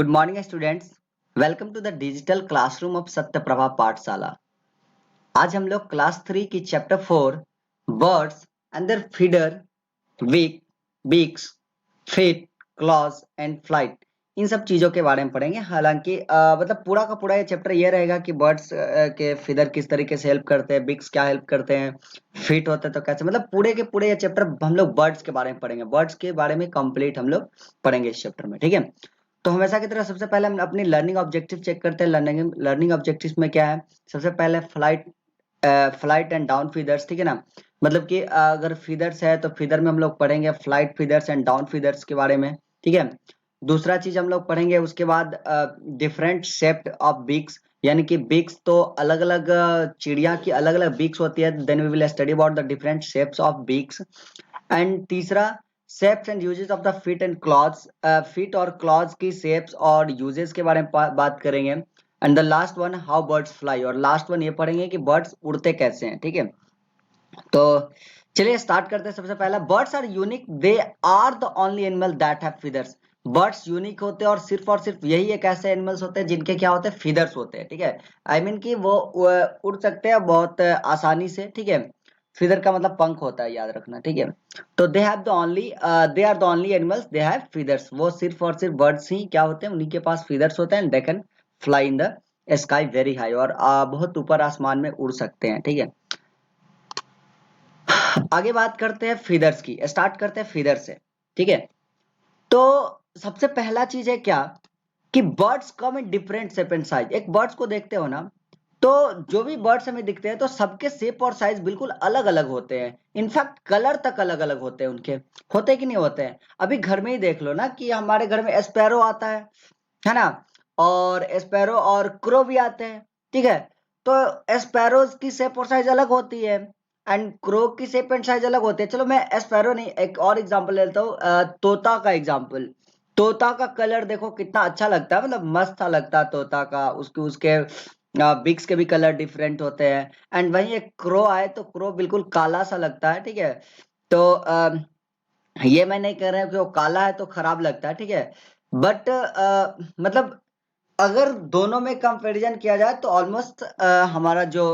Good morning students. Welcome to the digital classroom of Satyaprabha Pathshala. आज हम लोग क्लास 3 की chapter 4 birds and their feeder weak beaks feet claws and flight इन सब चीजों के बारे में पढ़ेंगे। हालांकि मतलब पूरा का पूरा ये चैप्टर ये रहेगा कि बर्ड्स के फीडर किस तरीके से हेल्प करते हैं, बीक्स क्या हेल्प करते हैं, फीट होते हैं तो कैसे, मतलब पूरे के पूरे ये चैप्टर हम लोग बर्ड्स के बारे में पढ़ेंगे। बर्ड्स के बारे में कंप्लीट हम लोग पढ़ेंगे इस चैप्टर में, ठीक है। तो हमेशा की तरह सबसे पहले हम अपनी लर्निंग ऑब्जेक्टिव चेक करते हैं। लर्निंग ऑब्जेक्टिव में क्या है? सबसे पहले फ्लाइट एंड डाउन फीदर्स, ठीक है ना। मतलब कि अगर फीदर्स है तो फीदर में हम लोग पढ़ेंगे flight feathers and down feathers के बारे में, ठीक है। दूसरा चीज हम लोग पढ़ेंगे उसके बाद डिफरेंट शेप ऑफ बीक्स, यानी कि बीक्स तो अलग अलग चिड़िया की अलग अलग बीक्स होती है। Then we will study about the different shapes of beaks. And तीसरा shapes and uses of the feet and claws, feet और क्लॉज की शेप्स और यूजेस के बारे में बात करेंगे। And the last one how birds fly, और लास्ट वन ये पढ़ेंगे कि बर्ड्स उड़ते कैसे हैं, ठीक है। तो चलिए स्टार्ट करते हैं। सबसे पहला, birds are unique, they are the only animal that have feathers. Birds unique होते हैं और सिर्फ यही एक ऐसे एनिमल्स होते हैं जिनके क्या होते हैं, फीदर्स होते हैं, ठीक है। आई मीन कि वो उड़ सकते हैं बहुत आसानी से, ठीक है। फीदर का मतलब पंख होता है, याद रखना, ठीक है। तो they are the only animals they have feathers. वो सिर्फ बर्ड्स ही क्या होते हैं, उन्हीं के पास फीदर्स होते हैं। They can fly in the sky very high, और बहुत ऊपर आसमान में उड़ सकते हैं, ठीक है। आगे बात करते हैं फीदर्स की, स्टार्ट करते हैं फीदर से, ठीक है। तो सबसे पहला चीज है क्या कि birds come in different shape and size. एक बर्ड्स को देखते हो ना, तो जो भी बर्ड्स हमें दिखते हैं तो सबके शेप और साइज बिल्कुल अलग अलग होते हैं। इनफैक्ट कलर तक अलग अलग होते हैं उनके, होते कि नहीं होते हैं। अभी घर में ही देख लो ना कि हमारे घर में स्पैरो आता है ना, और स्पैरो और क्रो भी आते हैं, ठीक है। तो स्पैरोज की शेप और साइज अलग होती है एंड क्रो की शेप एंड साइज अलग होते हैं। चलो मैं स्पैरो नहीं, एक और एग्जांपल लेता हूँ, तोता का एग्जांपल। तोता का कलर देखो कितना अच्छा लगता है, मतलब मस्त सा लगता है तोता का। उसके उसके बिग्स के भी कलर डिफरेंट होते हैं। एंड वहीं एक क्रो आए तो क्रो बिल्कुल काला सा लगता है, ठीक है। तो ये मैं नहीं कह रहा हूँ कि वो काला है तो खराब लगता है, ठीक है। बट मतलब अगर दोनों में कंपैरिजन किया जाए तो ऑलमोस्ट हमारा जो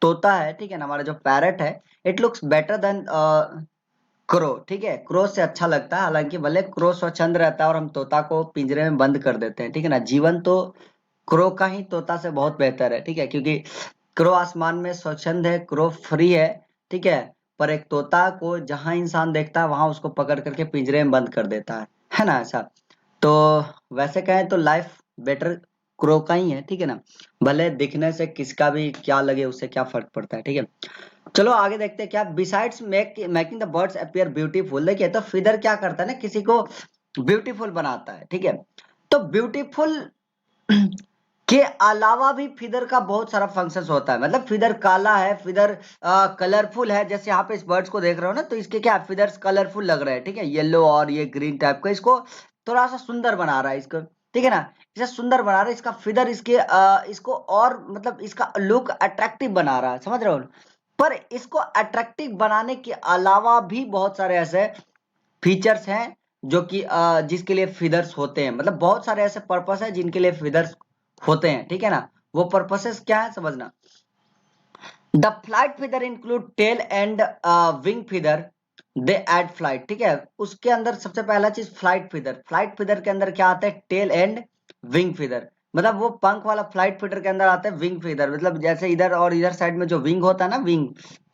तोता है, ठीक है ना, हमारा जो पैरट है, it looks better than crow, ठीक है। क्रो से अच्छा लगता है, हालांकि भले क्रो स्वच्छंद रहता है और हम तोता को पिंजरे में बंद कर देते हैं, ठीक है ना। जीवन तो क्रो का ही तोता से बहुत बेहतर है, ठीक है, क्योंकि क्रो आसमान में स्वच्छंद है, क्रो फ्री है, ठीक है। पर एक तोता को जहां इंसान देखता है वहां उसको पकड़ करके पिंजरे में बंद कर देता है ना, ऐसा। तो वैसे कहें तो लाइफ बेटर क्रो का ही है, ठीक है ना। भले दिखने से किसका भी क्या लगे, उससे क्या फर्क पड़ता है, ठीक है। चलो आगे देखते हैं क्या, besides making the birds appear beautiful. देखिए तो फिदर क्या करता है ना, किसी को ब्यूटीफुल बनाता है, ठीक है। तो ब्यूटीफुल के अलावा भी फिदर का बहुत सारा फंक्शंस होता है। मतलब फिदर काला है, फिदर कलरफुल है, जैसे यहाँ पे इस बर्ड्स को देख रहे हो ना, तो इसके क्या फिदर्स कलरफुल लग रहे हैं, ठीक है। येलो और ये ग्रीन टाइप का, इसको थोड़ा सा सुंदर बना रहा है इसको, ठीक है ना। इसे सुंदर बना रहा है, इसका फिदर इसके इसको और मतलब इसका लुक अट्रैक्टिव बना रहा है, समझ रहे हो। पर इसको अट्रैक्टिव बनाने के अलावा भी बहुत सारे ऐसे फीचर्स हैं जो कि जिसके लिए फीदर्स होते हैं। मतलब बहुत सारे ऐसे पर्पस है जिनके लिए फीदर्स होते हैं, ठीक है ना। वो पर्पसेस क्या है समझना। The flight feather include tail and wing feather, they aid flight, ठीक है। उसके अंदर सबसे पहला चीज फ्लाइट फीदर के अंदर क्या आता है, टेल एंड विंग फीदर। मतलब वो पंख वाला फ्लाइट फीदर के अंदर आता है विंग फीदर। मतलब जैसे इधर और इधर साइड में जो विंग होता है ना, विंग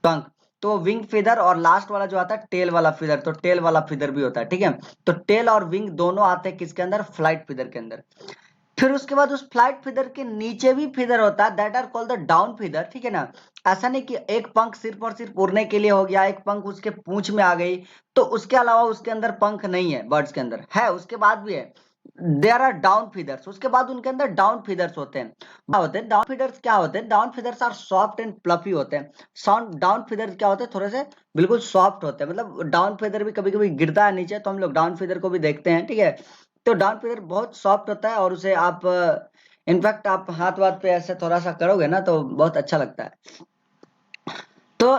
पंख, तो विंग फीदर, और लास्ट वाला जो आता है टेल वाला फीदर, तो टेल वाला फीदर भी होता है, ठीक है। तो टेल और विंग दोनों आते हैं किसके अंदर, फ्लाइट फीदर के अंदर। फिर उसके बाद उस फ्लाइट फीदर के नीचे भी फीदर होता है, that are called the down feather, ठीक है ना। ऐसा नहीं कि एक पंख सिर्फ और सिर्फ उड़ने के लिए हो गया, एक पंख उसके पूंछ में आ गई, तो उसके अलावा उसके अंदर पंख नहीं है। बर्ड्स के अंदर है, उसके बाद भी है, देयर आर डाउन फीदर्स। उसके बाद उनके अंदर डाउन फीदर्स होते हैं। क्या होते हैं डाउन फीदर्स, क्या होते हैं down feathers, are soft and fluffy होते हैं। साउंड डाउन फीदर्स क्या होते हैं, थोड़े से बिल्कुल सॉफ्ट होते हैं। मतलब डाउन फीदर भी कभी कभी गिरता है नीचे, तो हम लोग डाउन फीदर को भी देखते हैं, ठीक है। तो डाउन फीदर बहुत सॉफ्ट होता है, और उसे आप इनफैक्ट आप हाथ वाथ पे ऐसे थोड़ा सा करोगे ना तो बहुत अच्छा लगता है। तो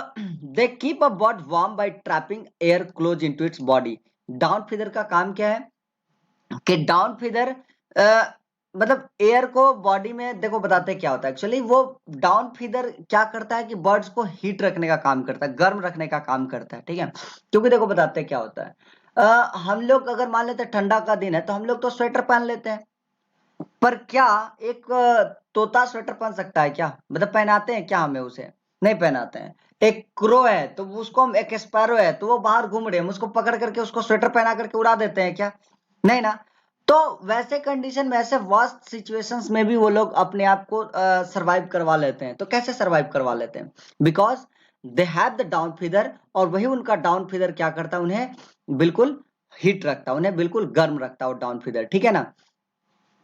they keep a bird warm by trapping air close into its body. Down feather का काम क्या है कि डाउन फीदर मतलब एयर को बॉडी में देखो बताते हैं क्या होता है एक्चुअली। वो डाउन फीदर क्या करता है कि बर्ड्स को हीट रखने का काम करता है, गर्म रखने का काम करता है, ठीक है। क्योंकि देखो बताते हैं क्या होता है। हम लोग अगर मान लेते हैं ठंडा का दिन है तो हम लोग तो स्वेटर पहन लेते हैं, पर क्या एक तोता स्वेटर पहन सकता है क्या? मतलब पहनाते हैं क्या हमें उसे? नहीं पहनाते हैं। एक क्रो है तो उसको हम, एक स्पैरो है तो वो बाहर घूम रहे हैं, हम उसको पकड़ करके उसको स्वेटर पहना करके उड़ा देते हैं क्या? नहीं ना। तो वैसे कंडीशन में, ऐसे वर्स्ट सिचुएशंस में भी वो लोग अपने आप को सरवाइव करवा लेते हैं। तो कैसे सरवाइव करवा लेते हैं? Because they have the down feather, और वही उनका डाउन फीदर क्या करता है, उन्हें बिल्कुल हीट रखता है, उन्हें बिल्कुल गर्म रखता है डाउन फीदर, ठीक है ना।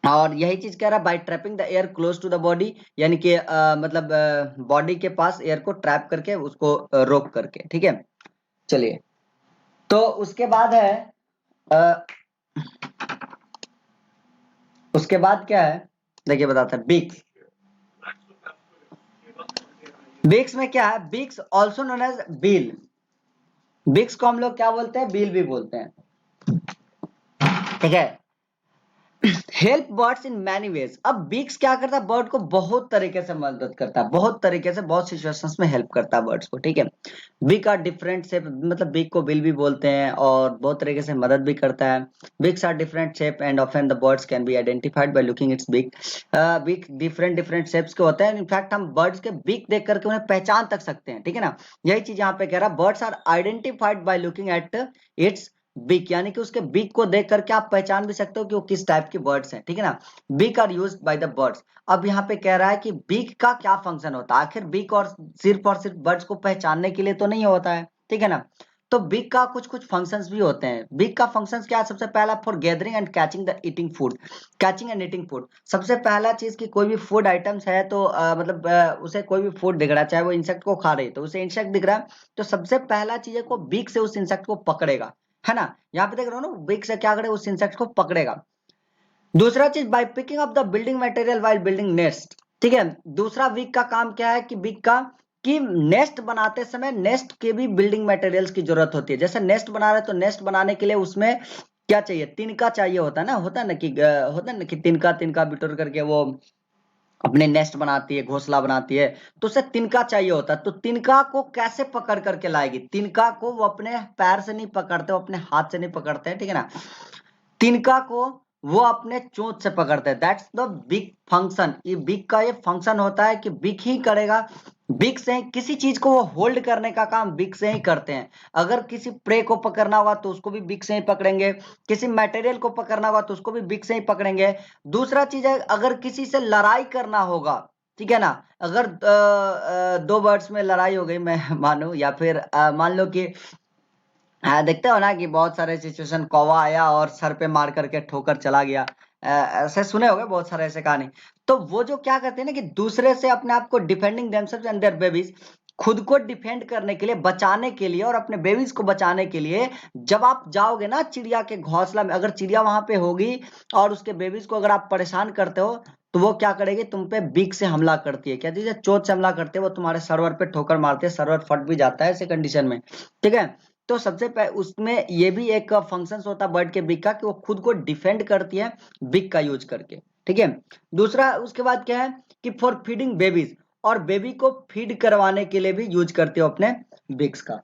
और यही चीज कह रहा है, by trapping the air close to the body, यानी कि मतलब बॉडी के पास एयर को ट्रैप करके उसको रोक करके, ठीक है। चलिए, तो उसके बाद है अ, उसके बाद क्या है, देखिए बताता है बीक्स। बीक्स में क्या है, beaks also known as bill. Beaks को हम लोग क्या बोलते हैं, बिल भी बोलते हैं, ठीक है। Help birds in many ways. अब बीक्स क्या करता है, बर्ड को बहुत तरीके से मदद करता है, बहुत तरीके से, बहुत सिचुएशंस में हेल्प करता है बर्ड्स को, ठीक है। बीक आर डिफरेंट शेप, मतलब बीक को बिल भी बोलते हैं और बहुत तरीके से मदद भी करता है। Beaks are different shape and often the birds can be identified by looking its beak. Beak different different shapes के होते हैं, इनफैक्ट हम बर्ड्स के बीक देख करके उन्हें पहचान तक सकते हैं, ठीक है ना। यही चीज यहाँ पे कह रहा है, birds are identified by looking at its beak, यानी कि उसके बीक को देख करके आप पहचान भी सकते हो कि वो किस टाइप की बर्ड्स हैं, ठीक है ना। Beak are used by the birds. अब यहाँ पे कह रहा है कि बीक का क्या फंक्शन होता है, आखिर बीक और सिर्फ बर्ड्स को पहचानने के लिए तो नहीं होता है, ठीक है ना। तो बीक का कुछ कुछ फंक्शंस भी होते हैं। बीक का फंक्शंस क्या है, सबसे पहला for gathering and catching the eating food. Catching and eating food, सबसे पहला चीज कि कोई भी फूड आइटम्स है तो मतलब उसे कोई भी फूड दिख रहा है, चाहे वो इंसेक्ट को खा रही है, तो उसे इंसेक्ट दिख रहा है, तो सबसे पहला चीज है को बीक से उस इंसेक्ट को पकड़ेगा, है ना। यहाँ पे देख रहे हो ना, बीक से क्या करे, उस इंसेक्ट को पकड़ेगा। दूसरा चीज, by picking up the building material while building nest, ठीक है। दूसरा बीक का काम क्या है कि बीक का, कि नेस्ट बनाते समय नेस्ट के भी बिल्डिंग मटेरियल्स की जरूरत होती है। जैसे नेस्ट बना रहे हैं तो नेस्ट बनाने के लिए उसमें क्या चाहिए, तिनका चाहिए होता है ना, होता है ना कि तिनका तिनका बिटोर करके वो अपने नेस्ट बनाती है, घोंसला बनाती है, तो उसे तिनका चाहिए होता है। तो तिनका को कैसे पकड़ करके लाएगी, तिनका को वो अपने पैर से नहीं पकड़ते, वो अपने हाथ से नहीं पकड़ते हैं, ठीक है ना। तिनका को वो अपने चोंच से पकड़ते हैं, दैट्स द बिग फंक्शन। ये बिग का ये फंक्शन होता है कि बिग ही करेगा। बिग से किसी चीज को वो होल्ड करने का काम बिग से ही करते हैं। अगर किसी प्रे को पकड़ना होगा तो उसको भी बिग से ही पकड़ेंगे, किसी मटेरियल को पकड़ना होगा तो उसको भी बिग से ही पकड़ेंगे। दूसरा चीज है, अगर किसी से लड़ाई करना होगा, ठीक है ना, अगर दो बर्ड्स में लड़ाई हो गई, मैं मानू, या फिर मान लो कि देखते हो ना कि बहुत सारे सिचुएशन, कौवा आया और सर पे मार करके ठोकर चला गया, ऐसे सुने होंगे बहुत सारे ऐसे कहानी। तो वो जो क्या करते हैं ना कि दूसरे से अपने आप को defending themselves and there babies, खुद को डिफेंड करने के लिए, बचाने के लिए और अपने बेबीज को बचाने के लिए, जब आप जाओगे ना चिड़िया के घोंसला में, अगर चिड़िया वहां पे होगी और उसके बेबीज को अगर आप परेशान करते हो, तो वो क्या करेगी, तुम पे बीक से हमला करती है, क्या चीज है, चोट से हमला करती है, वो तुम्हारे सर्वर पे ठोकर मारती है, सर्वर फट भी जाता है ऐसे कंडीशन में, ठीक है। तो सबसे पहले उसमें ये भी एक फंक्शन होता है बर्ड के बिग का, कि वो खुद को डिफेंड करती है बिग का यूज करके, ठीक है। दूसरा उसके बाद क्या है कि फॉर फीडिंग बेबीज, और बेबी को फीड करवाने के लिए भी यूज करते हो अपने बिग्स का।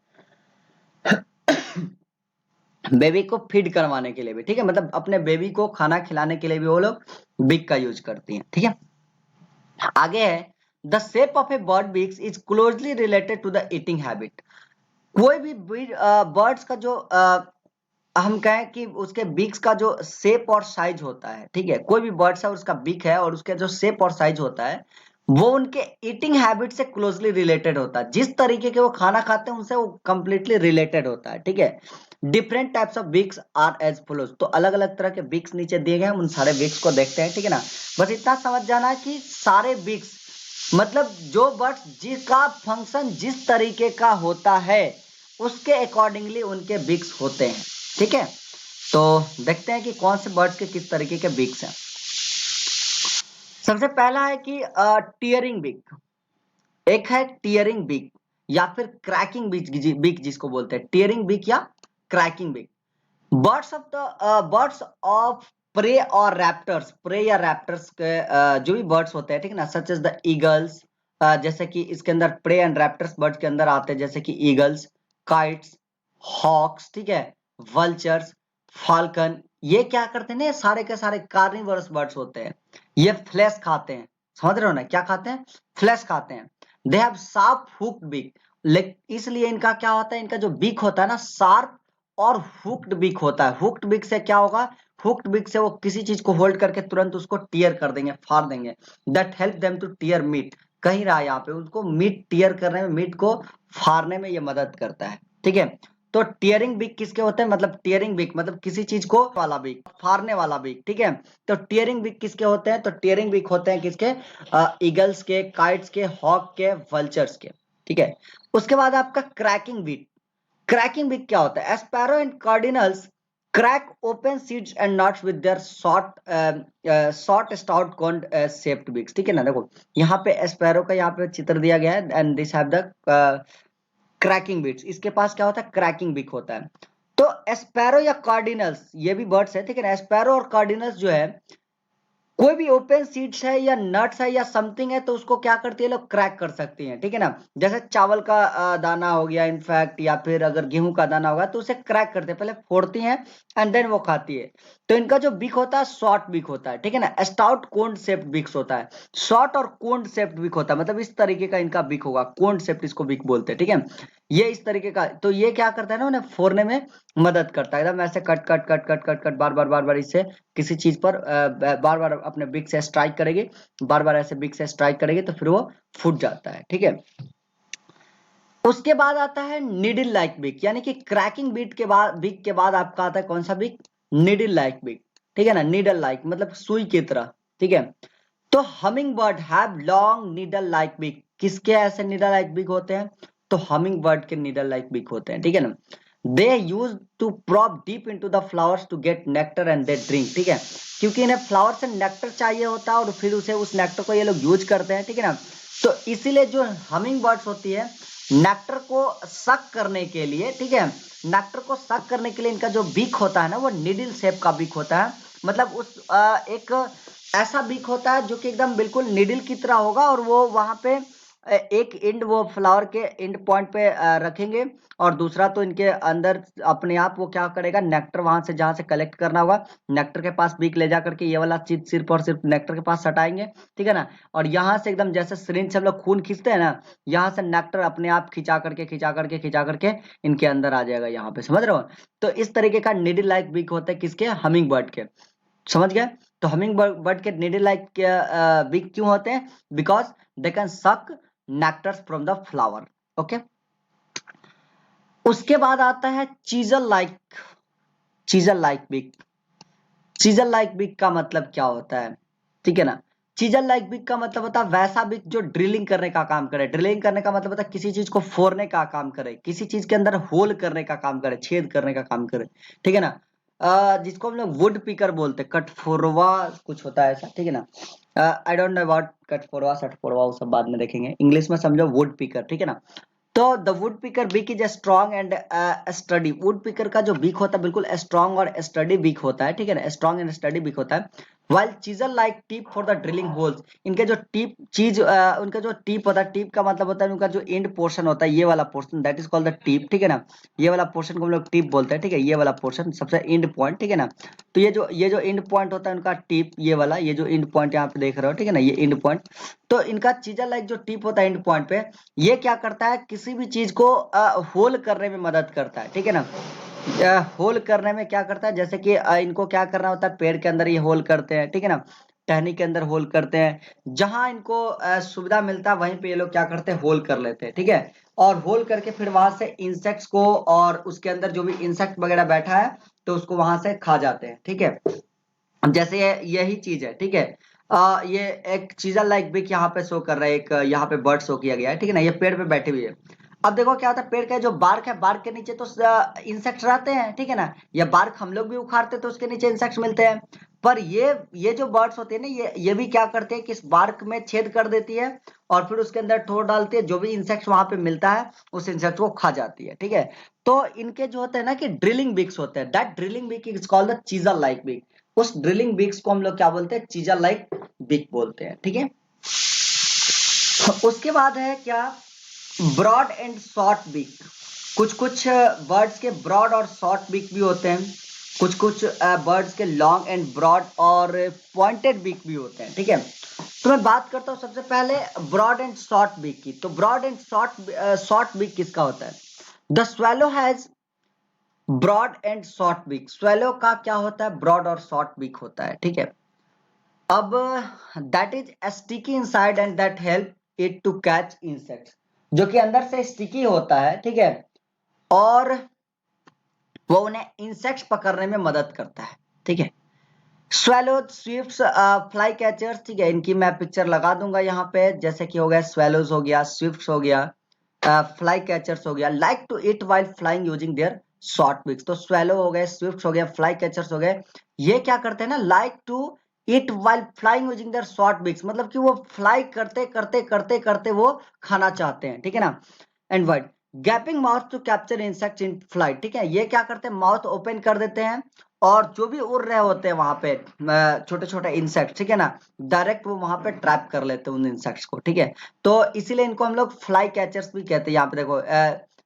बेबी को फीड करवाने के लिए भी, ठीक है, मतलब अपने बेबी को खाना खिलाने के लिए भी वो लोग बिग का यूज करती हैं, ठीक है। आगे है, the shape of a bird beaks is closely related to the eating habit. कोई भी बर्ड्स का जो हम कहें कि उसके बीक्स का जो शेप और साइज होता है, ठीक है, कोई भी बर्ड्स है और उसका बीक है और उसके जो शेप और साइज होता है, वो उनके ईटिंग हैबिट से क्लोजली रिलेटेड होता है। जिस तरीके के वो खाना खाते हैं उनसे वो कंप्लीटली रिलेटेड होता है, ठीक है। Different types of beaks are as follows, तो अलग अलग तरह के बीक्स नीचे दिए गए हैं, उन सारे बीक्स को देखते हैं, ठीक है ना। बस इतना समझ जाना है कि सारे बीक्स, मतलब जो बर्ड्स जिसका फंक्शन जिस तरीके का होता है उसके अकॉर्डिंगली उनके बिक्स होते हैं, ठीक है। तो देखते हैं कि कौन से बर्ड्स के किस तरीके के बिक्स हैं। सबसे पहला है कि टीयरिंग बिक, एक है टीयरिंग बिक या फिर क्रैकिंग बिक जिसको बोलते हैं, टीयरिंग बिक या क्रैकिंग बिक। बर्ड्स ऑफ प्रे और रैप्टर्स, प्रे या रैप्टर्स के जो भी बर्ड्स होते हैं, ठीक है ना, सच एज द ईगल्स, जैसे कि इसके अंदर प्रे एंड रैप्टर्स बर्ड्स के अंदर आते हैं, जैसे कि ईगल्स, काइट्स, हॉक्स, ठीक है, वल्चर्स, फाल्कन, ये क्या करते हैं ना, ये सारे के सारे कार्निवोरस बर्ड्स होते हैं, ये फ्लैश खाते हैं, समझ रहे हो ना, क्या खाते हैं, फ्लैश खाते हैं। They have sharp hooked beak, इसलिए इनका क्या होता है, इनका जो बीक होता है ना, शार्प और हुक्ड बीक होता है। हुक्ड बीक से क्या होगा, हुक्ड बीक से वो किसी चीज को होल्ड करके तुरंत उसको टीयर कर देंगे, फाड़ देंगे। That help them to tear meat, कहीं रहा यहाँ पे, उनको मीट टीयर करने में, मीट को फाड़ने में ये मदद करता है, ठीक है। तो टीयरिंग बीक किसके होते हैं, मतलब टीयरिंग बीक मतलब किसी चीज को वाला बीक, फाड़ने वाला बीक, ठीक है। तो टीयरिंग बीक किसके होते हैं, तो टीयरिंग बीक होते हैं किसके, ईगल्स के, काइट्स के, हॉक के, वल्चर्स के, ठीक है। उसके बाद आपका क्रैकिंग बीक, क्रैकिंग बीक क्या होता है, sparrow and cardinals crack open seeds and nuts with their short stout cone shaped beaks, ठीक है ना। देखो यहाँ पे एस्पैरो का यहाँ पे चित्र दिया गया है, and this have the cracking beaks, इसके पास क्या होता है, क्रैकिंग बीक होता है। तो एस्पैरो या कार्डिनल्स ये भी बर्ड्स है, ठीक है ना, एस्पैरो और कार्डिनल्स जो है, कोई भी ओपन सीड्स है या नट्स है या समथिंग है, तो उसको क्या करती है, लोग क्रैक कर सकती हैं, ठीक है ना। जैसे चावल का दाना हो गया इनफैक्ट, या फिर अगर गेहूं का दाना होगा, तो उसे क्रैक करते हैं, पहले फोड़ती हैं एंड देन वो खाती है। तो इनका जो बीक होता है शॉर्ट बीक होता है, ठीक है ना, स्टाउट कोन्ड शेप्ड बीक्स होता है, शॉर्ट और कोन्ड शेप्ड बीक होता है, मतलब इस तरीके का इनका बीक होगा, कोन्ड शेप्ड इसको बीक बोलते हैं, ठीक है। ये इस तरीके का, तो ये क्या करता है ना, उन्हें फोड़ने में मदद करता है, एकदम ऐसे cut cut cut cut cut cut बार बार इससे किसी चीज पर बार बार अपने बिग से स्ट्राइक करेगी, बार बार ऐसे बिग से स्ट्राइक करेगी, तो फिर वो फूट जाता है, ठीक है। उसके बाद आता है निडल लाइक बिग, यानी कि क्रैकिंग बीट के बाद, बिग के बाद आपका आता है कौन सा बिग, निडल लाइक बिग, ठीक है ना, निडल लाइक मतलब सुई की तरह, ठीक है। तो hummingbird have long needle like beak, किसके ऐसे नीडल लाइक बिग होते हैं, तो हमिंग बर्ड के नीडल लाइक बिग होते हैं, ठीक है ना। They use to probe deep into the flowers to get nectar and they drink, ठीक है, क्योंकि इन्हें फ्लावर से नेक्टर चाहिए होता है, और फिर उसे उस नेक्टर को ये लोग यूज करते हैं, ठीक है ना। तो इसीलिए जो हमिंग बर्ड्स होती है, नेक्टर को सक करने के लिए, ठीक है, नेक्टर को सक करने के लिए इनका जो बीक होता है ना, वो निडल शेप का बीक होता है, मतलब उस एक ऐसा बीक होता है जो कि एकदम बिल्कुल निडल की तरह होगा, और वो वहां पे एक एंड वो फ्लावर के एंड पॉइंट पे रखेंगे, और दूसरा तो इनके अंदर अपने आप वो क्या करेगा, नेक्टर वहां से जहां से कलेक्ट करना होगा, नेक्टर के पास बीक ले जा करके ये वाला चीज सिर्फ और सिर्फ नेक्टर के पास सटाएंगे, ठीक है ना। और यहाँ से एकदम जैसे सिरिंज से हम लोग खून खींचते हैं ना, यहाँ से नेक्टर अपने आप खिंचा करके खिंचा करके खिंचा करके इनके अंदर आ जाएगा, यहाँ पे समझ रहे हो। तो इस तरीके का निडल लाइक बीक होता है किसके, हमिंग बर्ड के, समझ गए। तो हमिंग बर्ड के नीडल लाइक बिग क्यों होते हैं, बिकॉज दे कैन सक nectars from the flower, okay. उसके बाद आता है chisel like, chisel like big, chisel like big का मतलब क्या होता है, ठीक है ना। चीजल लाइक बिग का मतलब होता है वैसा बिग जो ड्रिलिंग करने का काम करे, ड्रिलिंग करने का मतलब होता है किसी चीज को फोड़ने का काम करे, किसी चीज के अंदर होल करने का काम करे, छेद करने का काम करे, ठीक है ना। जिसको हम लोग वुड पिकर बोलते हैं, कटफोरवा कुछ होता है ऐसा, ठीक है ना। आई डोंट नो अबाउट कटफोरवा सटफोरवा, वो सब बाद में देखेंगे, इंग्लिश में समझो वुड पिकर, ठीक है ना। तो the woodpecker beak is strong and sturdy, woodpecker का जो बीक होता है बिल्कुल स्ट्रॉन्ग और स्टडी बीक होता है, ठीक है ना, स्ट्रॉन्ग एंड स्टडी बीक होता है। While chisel like tip for the drilling holes, इनके जो टिप चीज उनका जो टिप होता है, टिप का मतलब होता है उनका जो एंड पोर्शन होता है, ये वाला portion, that is called the tip, ठीक है ना। ये वाला पोर्शन को हम लोग टिप बोलते हैं, ठीक है, ये वाला पोर्शन सबसे एंड पॉइंट, ठीक है ना। तो ये जो एंड पॉइंट होता है उनका टिप, ये वाला, ये जो एंड पॉइंट यहाँ पे देख रहे हो, ठीक है ना, ये एंड पॉइंट। तो इनका चीजल लाइक जो टिप होता है एंड पॉइंट पे, ये क्या करता है, किसी भी चीज को होल करने में मदद करता है, ठीक है ना। होल करने में क्या करता है, जैसे कि इनको क्या करना होता है, पेड़ के अंदर ये होल करते हैं, ठीक है ना, टहनी के अंदर होल करते हैं, जहां इनको सुविधा मिलता है वहीं पे ये लोग क्या करते हैं, होल कर लेते हैं, ठीक है। और होल करके फिर वहां से इंसेक्ट्स को, और उसके अंदर जो भी इंसेक्ट वगैरह बैठा है, तो उसको वहां से खा जाते हैं, ठीक है। जैसे यही चीज है, ठीक है। ये एक चीजल लाइक बिक यहाँ पे शो कर रहा है, एक यहाँ पे बर्ड शो किया गया है, ठीक है ना, ये पेड़ पे बैठे हुए है। अब देखो क्या होता है, पेड़ का जो बार्क है, बार्क के नीचे तो इंसेक्ट्स रहते हैं, ठीक है ना, या बार्क हम लोग भी उखाड़ते तो उसके नीचे इंसेक्ट्स मिलते हैं। पर ये जो बर्ड्स होते हैं ना, ये भी क्या करते हैं कि इस बार्क में छेद कर देती है, और फिर उसके अंदर ठोर डालती है, जो भी इंसेक्ट्स वहां पे मिलता है उस इंसेक्ट को खा जाती है, ठीक है। तो इनके जो होते हैं ना कि ड्रिलिंग बिक्स होते हैं, दैट ड्रिलिंग बिक is called the chisel like बिक, उस ड्रिलिंग बीक्स को हम लोग क्या बोलते हैं, चीजल लाइक बीक बोलते हैं, ठीक है। उसके बाद है क्या, ब्रॉड एंड शॉर्ट बीक। कुछ कुछ बर्ड्स के ब्रॉड और शॉर्ट बीक भी होते हैं, कुछ कुछ बर्ड्स के लॉन्ग एंड ब्रॉड और पॉइंटेड बीक भी होते हैं, ठीक है। तो मैं बात करता हूं सबसे पहले ब्रॉड एंड शॉर्ट बीक की। तो ब्रॉड एंड शॉर्ट बीक किसका होता है? The swallow has broad and short beak. Swallow का क्या होता है, ब्रॉड और शॉर्ट बीक होता है, ठीक है। अब that is sticky inside and that help it to catch insects, जो कि अंदर से स्टिकी होता है, ठीक है, और वो उन्हें इंसेक्ट्स पकड़ने में मदद करता है, ठीक है। स्वेलो, स्विफ्ट्स, फ्लाई कैचर्स, ठीक है, इनकी मैं पिक्चर लगा दूंगा यहाँ पे, जैसे कि हो गया स्वेलोज हो गया, स्विफ्ट्स हो गया, फ्लाई कैचर्स हो गया, like to eat while flying using their short beaks. तो स्वेलो हो गए, स्विफ्ट्स हो गया, फ्लाई कैचर्स हो गए, ये क्या करते हैं ना, like to eat while flying using their short beaks, मतलब कि वो फ्लाई करते करते करते करते वो खाना चाहते हैं, ठीक है ना। And wide gaping mouth to capture insect in flight, ठीक है, ये क्या करते हैं, माउथ ओपन कर देते हैं और जो भी उड़ रहे होते हैं वहां पे छोटे छोटे इंसेक्ट, ठीक है ना, डायरेक्ट वो वहां पे ट्रैप कर लेते हैं उन इंसेक्ट्स को, ठीक है। तो इसीलिए इनको हम लोग फ्लाई कैचर्स भी कहते हैं। यहाँ पे देखो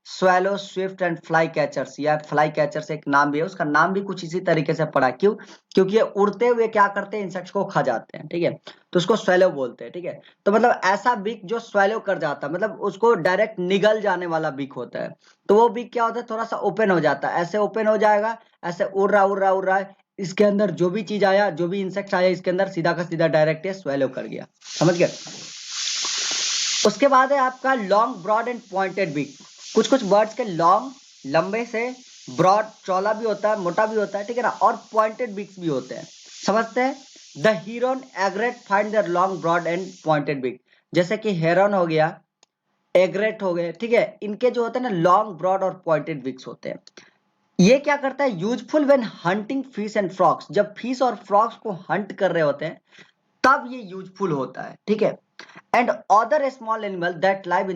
swallow, Swift and fly catchers, या फ्लाई कैचर्स एक नाम भी है, उसका नाम भी कुछ इसी तरीके से पड़ा, क्यों, क्योंकि ये उड़ते हुए क्या करते हैं, इंसेक्ट्स को खा जाते हैं, ठीक है। तो उसको स्वेलो बोलते हैं, ठीक है। तो मतलब ऐसा बिक जो स्वेलो कर जाता है, मतलब उसको डायरेक्ट निगल जाने वाला बिक होता है। तो वो बिक क्या होता है, थोड़ा सा ओपन हो जाता है, ऐसे ओपन हो जाएगा, ऐसे उड़ रहा उड़ रहा उड़ रहा है, इसके अंदर जो भी चीज आया, जो भी इंसेक्ट आया, इसके अंदर सीधा का सीधा डायरेक्ट स्वेलो कर गया, समझ गए। उसके बाद है आपका लॉन्ग, ब्रॉड एंड पॉइंटेड बिक। कुछ कुछ बर्ड्स के लॉन्ग, लंबे से, ब्रॉड, चौला भी होता है, मोटा भी होता है, ठीक है ना, और पॉइंटेड बिक्स भी होते हैं, समझते हैं। The heron egret find their long, broad and pointed beak. जैसे कि हेरन हो गया, एग्रेट हो गए, ठीक है, इनके जो होते हैं ना लॉन्ग, ब्रॉड और पॉइंटेड बिक्स होते हैं। ये क्या करता है, useful when hunting fish and frogs. जब फिश और फ्रॉक्स को हंट कर रहे होते हैं तब ये यूजफुल होता है, ठीक है। And other small animal that live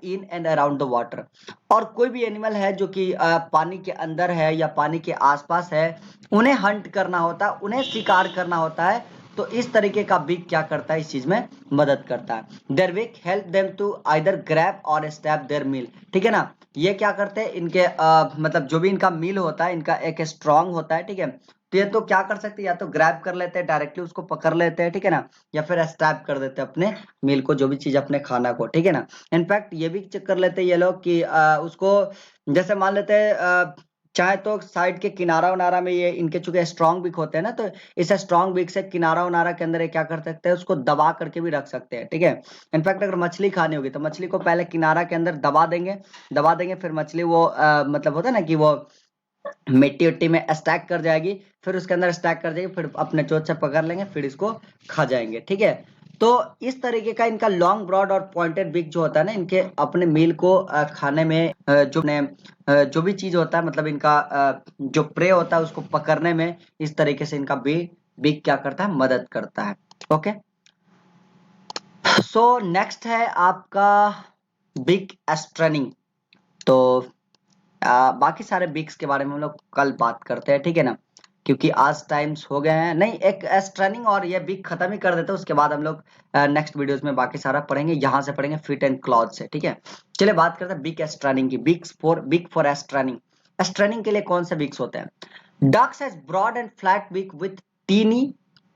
in and around the water. और कोई भी एनिमल है जो कि पानी के अंदर है या पानी के आसपास है, उन्हें हंट करना होता है, उन्हें शिकार करना होता है। तो इस तरीके का बिग क्या करता है, इस चीज में मदद करता है। Their beak help them to either grab or stab their meal, ठीक है ना। ये क्या करते हैं, इनके मतलब जो भी इनका मील होता है, इनका एक स्ट्रॉन्ग होता है, ठीक है। तो ये तो क्या कर सकते हैं, या तो ग्रैब कर लेते हैं, डायरेक्टली उसको पकड़ लेते हैं, ठीक है ना, या फिर स्टैब कर देते हैं अपने मील को, जो भी चीज अपने खाना को, ठीक है ना। इनफैक्ट ये भी चेक कर लेते हैं ये लोग कि उसको, जैसे मान लेते हैं चाहे तो साइड के किनारा उनारा में, ये इनके चूंकि स्ट्रॉन्ग बिक होते हैं ना, तो इस स्ट्रॉन्ग बिक से किनारा उनारा के अंदर ये क्या कर सकते हैं, उसको दबा करके भी रख सकते हैं, ठीक है। इनफैक्ट अगर मछली खानी होगी तो मछली को पहले किनारा के अंदर दबा देंगे, फिर मछली वो मतलब होता है ना कि वो मिट्टी उट्टी में स्टैक कर जाएगी, फिर उसके अंदर स्टैक कर जाएगी, फिर अपने चोंच से पकड़ लेंगे, फिर इसको खा जाएंगे, ठीक है। तो इस तरीके का इनका लॉन्ग, ब्रॉड और पॉइंटेड बिक जो होता है ना, इनके अपने मील को खाने में जो भी चीज होता है, मतलब इनका जो प्रे होता है उसको पकड़ने में, इस तरीके से इनका बिक क्या करता है, मदद करता है। ओके, सो नेक्स्ट है आपका बिग एस्ट्रनिंग। तो बाकी सारे बिग्स के बारे में हम लोग कल बात करते हैं, ठीक है ना, क्योंकि आज टाइम्स हो गए हैं, नहीं एक स्ट्रनिंग और ये बिग खत्म ही कर देते हैं, उसके बाद हम लोग नेक्स्ट वीडियोस में बाकी सारा पढ़ेंगे, यहाँ से पढ़ेंगे फिट एंड क्लॉथ से, ठीक है। चलिए बात करते हैं बिग स्ट्रनिंग की। Big for स्ट्रनिंग। स्ट्रनिंग के लिए कौन से बिग्स होते हैं? Ducks has broad and flat beak with tiny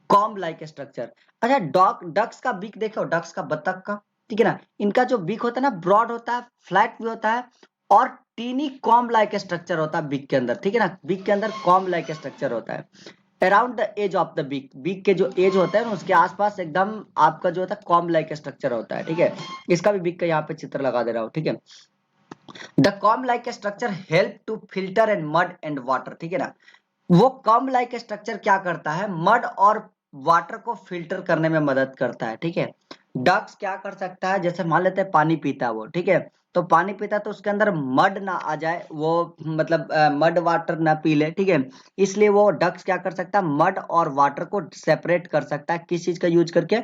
comb like structure. अच्छा, डक्स का बिग देखो, डक्स का, बतख का, ठीक है ना, इनका जो बिग होता है ना, ब्रॉड होता है, फ्लैट भी होता है, और टीनी कॉम्ब लाइक स्ट्रक्चर होता है बिग के अंदर, ठीक है ना, बिग के अंदर कॉम्ब लाइक स्ट्रक्चर होता है। Around the edge of the beak, beak के जो एज होता है ना उसके आसपास एकदम आपका जो होता है कॉम्ब लाइक स्ट्रक्चर होता है, ठीक है। इसका भी बिग का यहाँ पे चित्र लगा दे रहा हूँ, ठीक है। The comb like structure help to filter and mud and water, ठीक है ना। वो कॉम्ब लाइक स्ट्रक्चर क्या करता है, मड और वाटर को फिल्टर करने में मदद करता है, ठीक है। डक्स क्या कर सकता है, जैसे मान लेते हैं पानी पीता है वो, ठीक है, तो पानी पीता है तो उसके अंदर मड ना आ जाए, वो मतलब मड वाटर ना पी ले, ठीक है। इसलिए वो डक्स क्या कर सकता है, मड और वाटर को सेपरेट कर सकता है, किस चीज का यूज करके,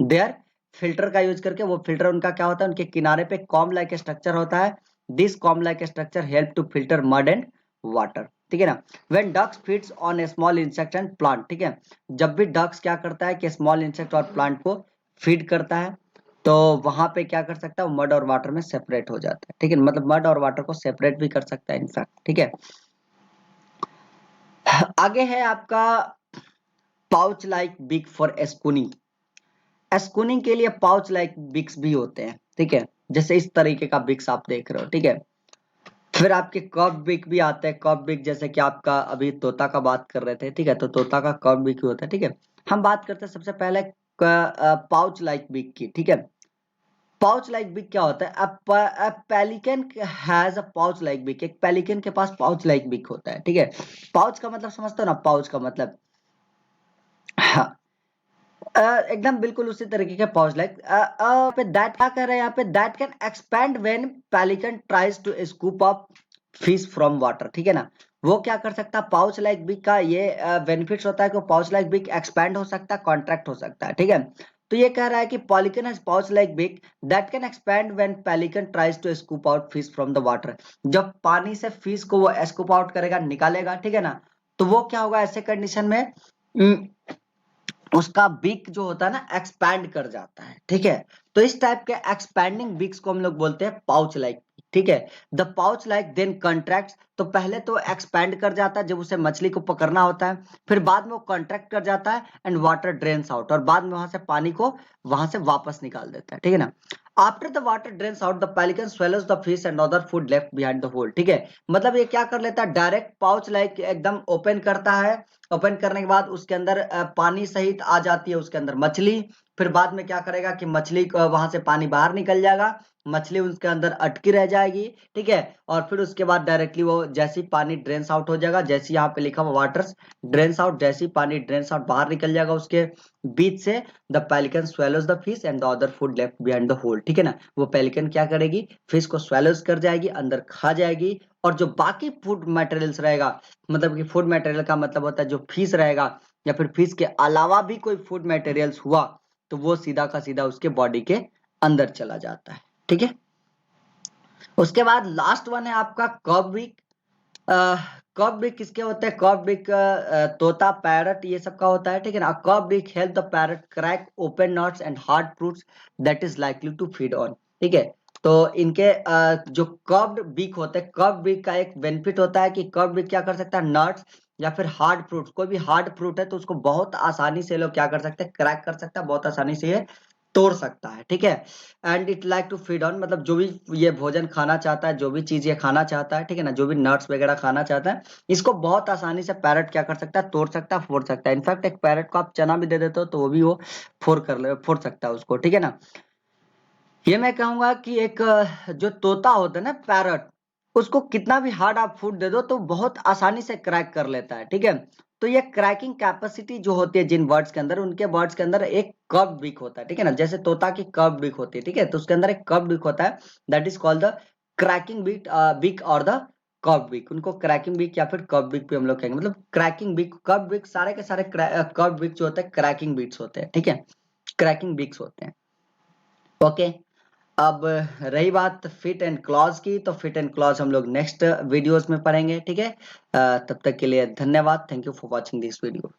देयर फिल्टर का यूज करके। वो फिल्टर उनका क्या होता है, उनके किनारे पे कॉम्ब लाइक स्ट्रक्चर होता है। This comb like structure help to filter mud and water. ठीक है ना। When ducks feeds on a small insect and plant, ठीक है, जब भी डक्स क्या करता है कि स्मॉल इंसेक्ट और प्लांट को फीड करता है तो वहां पे क्या कर सकता है, मड और वाटर में सेपरेट हो जाता है, ठीक है, मतलब मड और वाटर को सेपरेट भी कर सकता है इनफैक्ट, ठीक है। आगे है आपका pouch like big for spooning. Spooning के लिए पाउच लाइक बिक्स भी होते हैं, ठीक है, जैसे इस तरीके का बिक्स आप देख रहे हो, ठीक है। फिर आपके कर्व बिक भी आते हैं, कर्व बिक जैसे कि आपका अभी तोता का बात कर रहे थे, ठीक है, तो तोता का कर्व बिक भी होता है, ठीक है। हम बात करते हैं सबसे पहले पाउच लाइक बिक की, ठीक है। पाउच लाइक बिक क्या होता है, pelican has a pouch like बिक, एक पेलिकन के पास पाउच लाइक बिक होता है, ठीक है। पाउच का मतलब समझते हो ना, पाउच का मतलब हाँ, एकदम बिल्कुल उसी तरीके के पाउच लाइक पे दैट क्या कर रहे हैं यहाँ पे, that can expand when pelican tries to scoop up fish from water, ठीक है ना। वो क्या कर सकता है, पाउच लाइक बिग का ये बेनिफिट्स होता है कि पाउच लाइक बिग एक्सपैंड हो सकता है, कॉन्ट्रैक्ट हो सकता है, ठीक है। तो ये कह रहा है कि pelican has pouch like beak that can expand when pelican tries to scoop out fish from the water. जब पानी से फिश को वो स्कूप आउट करेगा, निकालेगा, ठीक है ना, तो वो क्या होगा ऐसे कंडीशन में, उसका बिक जो होता है ना एक्सपैंड कर जाता है, ठीक है। तो इस टाइप के एक्सपैंडिंग बिक्स को हम लोग बोलते हैं पाउच लाइक, ठीक है। The pouch like then contract, तो पहले तो एक्सपैंड कर जाता है जब उसे मछली को पकड़ना होता है, फिर बाद में वो कॉन्ट्रैक्ट कर जाता है एंड वाटर ड्रेन्स आउट, और बाद में वहां से पानी को वहां से वापस निकाल देता है, ठीक है ना। After the water drains out the pelican swallows the fish and other food left behind the hole, ठीक है। मतलब ये क्या कर लेता है, डायरेक्ट पाउच लाइक एकदम ओपन करता है, ओपन करने के बाद उसके अंदर पानी सहित आ जाती है उसके अंदर मछली, फिर बाद में क्या करेगा कि मछली वहां से पानी बाहर निकल जाएगा, मछली उसके अंदर अटकी रह जाएगी, ठीक है। और फिर उसके बाद डायरेक्टली वो जैसे ही पानी ड्रेन्स आउट हो जाएगा, जैसे यहाँ पे लिखा हुआ वाटर ड्रेन्स आउट, जैसे ही पानी ड्रेन्स आउट बाहर निकल जाएगा उसके बीच से, the pelican swallows the fish and the other food left behind the hole, ठीक है ना। वो पेलिकन क्या करेगी, फिश को स्वेलोज कर जाएगी, अंदर खा जाएगी, और जो बाकी फूड मटेरियल्स रहेगा, मतलब कि फूड मटेरियल का मतलब होता है जो फिश रहेगा या फिर फिश के अलावा भी कोई फूड मटेरियल्स हुआ, तो वो सीधा का सीधा उसके बॉडी के अंदर चला जाता है, ठीक है। उसके बाद लास्ट वन है आपका कर्व बिक। कर्व बिक किसके होते हैं, कर्व बिक तोता, पैरट, ये सब का होता है, ठीक है ना। Curve beak help the parrot crack open nuts and hard fruits that is likely to feed on, ठीक है। तो इनके जो कर्व्ड बिक होते हैं, कर्व बिक का एक बेनिफिट होता है कि कर्व बिक क्या कर सकता है, नट्स या फिर हार्ड फ्रूट्स, कोई भी हार्ड फ्रूट है तो उसको बहुत आसानी से लोग क्या कर सकते हैं, क्रैक कर सकता है, बहुत आसानी से ये तोड़ सकता है, ठीक है। And it like to feed on, मतलब जो भी ये भोजन खाना चाहता है, जो भी चीज ये खाना चाहता है, ठीक है ना, जो भी नट्स वगैरह खाना चाहता है, इसको बहुत आसानी से पैरट क्या कर सकता है, तोड़ सकता है, फोड़ सकता है। इनफैक्ट एक पैरट को आप चना भी दे देते हो तो वो भी वो फोड़ सकता है उसको, ठीक है ना। ये मैं कहूंगा कि एक जो तोता होता है ना पैरट, उसको कितना भी हार्ड आप फूड दे दो तो बहुत आसानी से क्रैक कर लेता है, ठीक है। तो ये क्रैकिंग कैपेसिटी जो होती है जिन बर्ड्स के अंदर, उनके बर्ड्स के अंदर एक कर्व बिक होता है, ठीक है ना, जैसे तोता की कर्व बिक होती है, ठीक है, तो उसके अंदर एक कर्व बिक होता है, that is called the cracking बिक, बिक और द कर्व बिक, उनको क्रैकिंग बिक या फिर कर्व बिक भी हम लोग कहेंगे, मतलब क्रैकिंग बिक, कर्व बिक, सारे के सारे कर्व बिक जो होते हैं क्रैकिंग बिक्स होते हैं, ठीक है, क्रैकिंग बिक्स होते हैं, ओके। अब रही बात फिट एंड क्लॉज की, तो फिट एंड क्लॉज हम लोग नेक्स्ट वीडियोस में पढ़ेंगे, ठीक है। तब तक के लिए धन्यवाद, thank you for watching this video.